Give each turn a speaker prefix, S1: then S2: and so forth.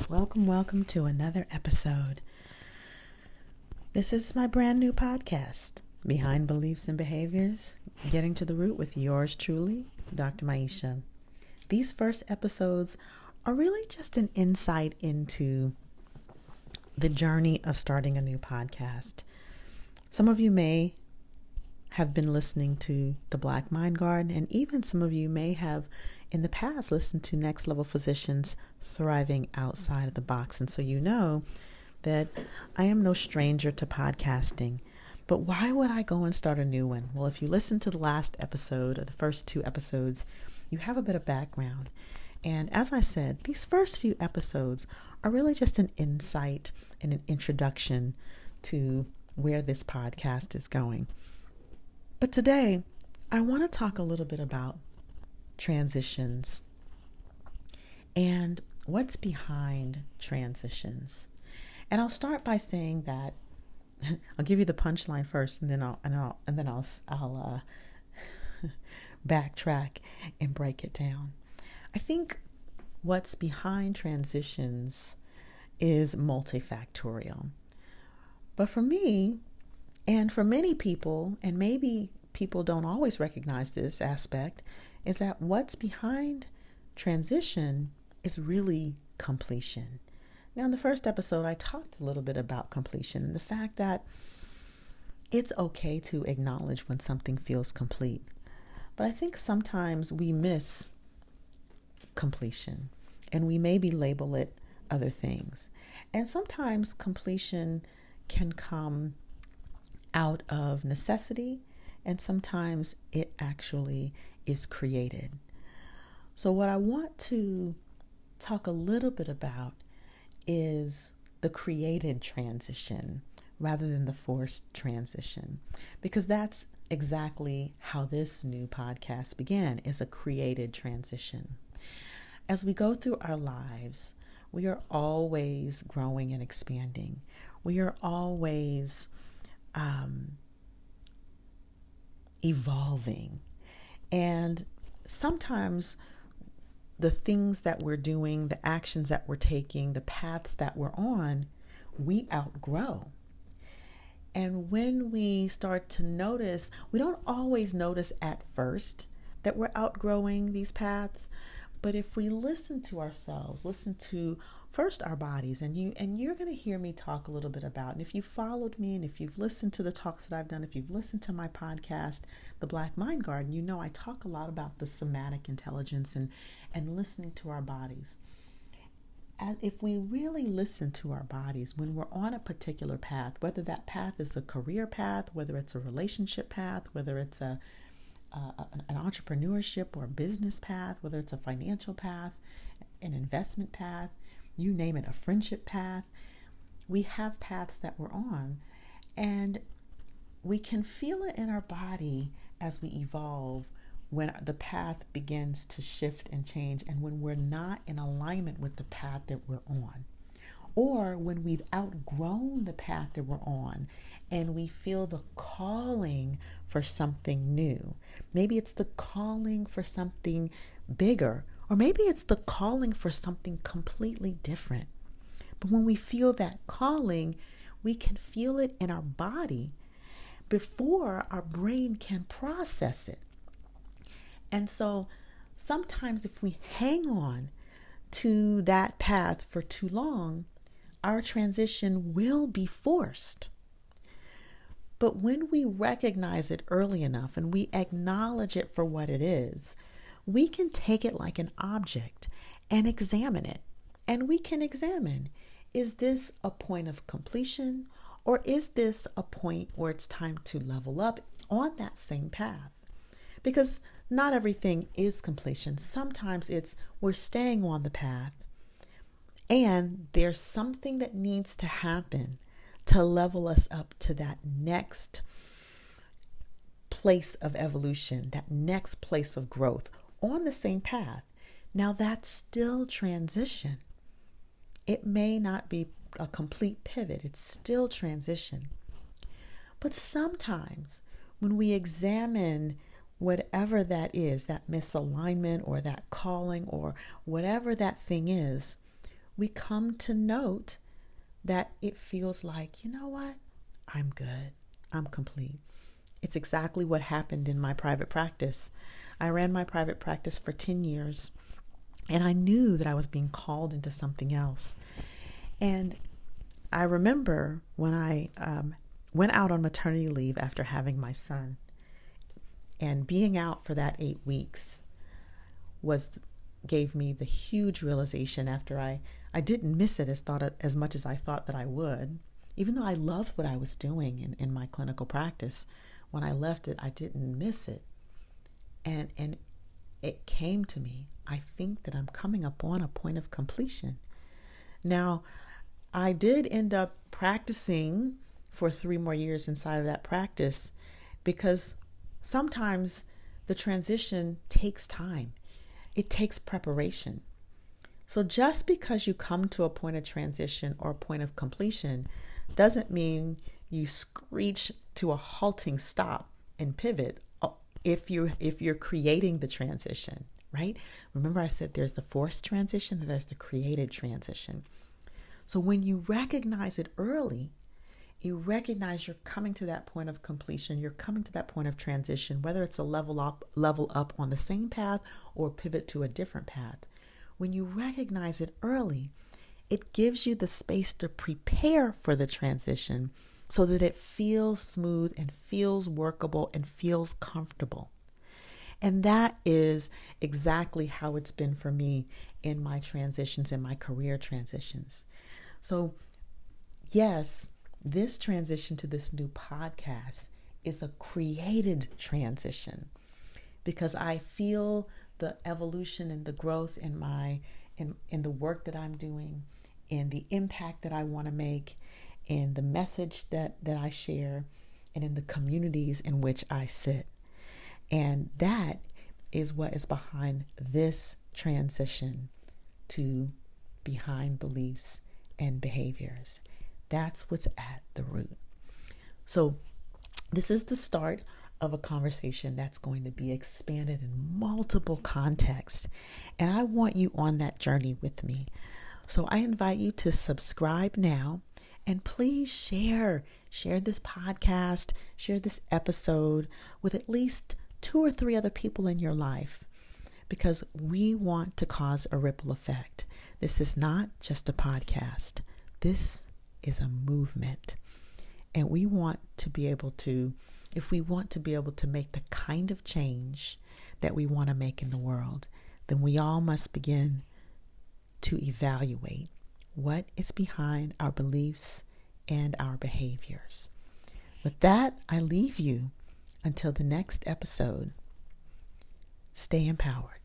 S1: Welcome to another episode. This is my brand new podcast, Behind Beliefs and Behaviors, Getting to the Root with yours truly, Dr. Maiysha. These first episodes are really just an insight into the journey of starting a new podcast. Some of you may have been listening to the Black Mind Garden, and even some of you may have in the past listened to Next Level Physicians Thriving Outside of the Box. And so you know that I am no stranger to podcasting. But why would I go and start a new one? Well, if you listen to the last episode or the first two episodes, you have a bit of background. And as I said, these first few episodes are really just an insight and an introduction to where this podcast is going. But today, I want to talk a little bit about transitions and what's behind transitions. And I'll start by saying that I'll give you the punchline first, and then I'll backtrack and break it down. I think what's behind transitions is multifactorial. But for me, and for many people, and maybe people don't always recognize this aspect, is that what's behind transition is really completion. Now, in the first episode, I talked a little bit about completion and the fact that it's okay to acknowledge when something feels complete. But I think sometimes we miss completion and we maybe label it other things. And sometimes completion can come out of necessity, and sometimes it actually is created. So what I want to talk a little bit about is the created transition rather than the forced transition, because that's exactly how this new podcast began, is a created transition. As we go through our lives, we are always growing and expanding. We are always evolving. And sometimes the things that we're doing, the actions that we're taking, the paths that we're on, we outgrow. And when we start to notice, we don't always notice at first that we're outgrowing these paths. But if we listen to ourselves, listen to first our bodies, and you're going to hear me talk a little bit about, and if you followed me and if you've listened to the talks that I've done, if you've listened to my podcast, The Black Mind Garden, you know I talk a lot about the somatic intelligence and listening to our bodies. And if we really listen to our bodies when we're on a particular path, whether that path is a career path, whether it's a relationship path, whether it's an entrepreneurship or a business path, whether it's a financial path, an investment path, you name it, a friendship path, we have paths that we're on, and we can feel it in our body as we evolve when the path begins to shift and change, and when we're not in alignment with the path that we're on, or when we've outgrown the path that we're on and we feel the calling for something new. Maybe it's the calling for something bigger, or maybe it's the calling for something completely different. But when we feel that calling, we can feel it in our body before our brain can process it. And so sometimes if we hang on to that path for too long, our transition will be forced. But when we recognize it early enough and we acknowledge it for what it is, we can take it like an object and examine it. And we can examine, is this a point of completion, or is this a point where it's time to level up on that same path? Because not everything is completion. Sometimes it's we're staying on the path and there's something that needs to happen to level us up to that next place of evolution, that next place of growth on the same path. Now that's still transition. It may not be a complete pivot. It's still transition. But sometimes when we examine whatever that is, that misalignment or that calling or whatever that thing is, we come to note that it feels like, you know what? I'm good. I'm complete. It's exactly what happened in my private practice. I ran my private practice for 10 years, and I knew that I was being called into something else. And I remember when I went out on maternity leave after having my son, and being out for that 8 weeks gave me the huge realization after I didn't miss it as much as I thought that I would. Even though I loved what I was doing in my clinical practice, when I left it, I didn't miss it. And it came to me, I think that I'm coming up on a point of completion. Now, I did end up practicing for 3 more years inside of that practice, because sometimes the transition takes time. It takes preparation. So just because you come to a point of transition or a point of completion doesn't mean you screech to a halting stop and pivot if you're creating the transition, right? Remember I said there's the forced transition and there's the created transition. So when you recognize it early, you recognize you're coming to that point of completion, you're coming to that point of transition, whether it's a level up on the same path or pivot to a different path. When you recognize it early, it gives you the space to prepare for the transition so that it feels smooth and feels workable and feels comfortable. And that is exactly how it's been for me in my transitions, in my career transitions. So yes, this transition to this new podcast is a created transition, because I feel the evolution and the growth in the work that I'm doing, in the impact that I want to make, in the message that I share, and in the communities in which I sit. And that is what is behind this transition to behind beliefs and behaviors. That's what's at the root. So this is the start of a conversation that's going to be expanded in multiple contexts. And I want you on that journey with me. So I invite you to subscribe now, and please share this podcast, share this episode with at least 2 or 3 other people in your life, because we want to cause a ripple effect. This is not just a podcast. This is a movement. And we want to be able to, if we want to be able to make the kind of change that we want to make in the world, then we all must begin to evaluate what is behind our beliefs and our behaviors. With that, I leave you until the next episode. Stay empowered.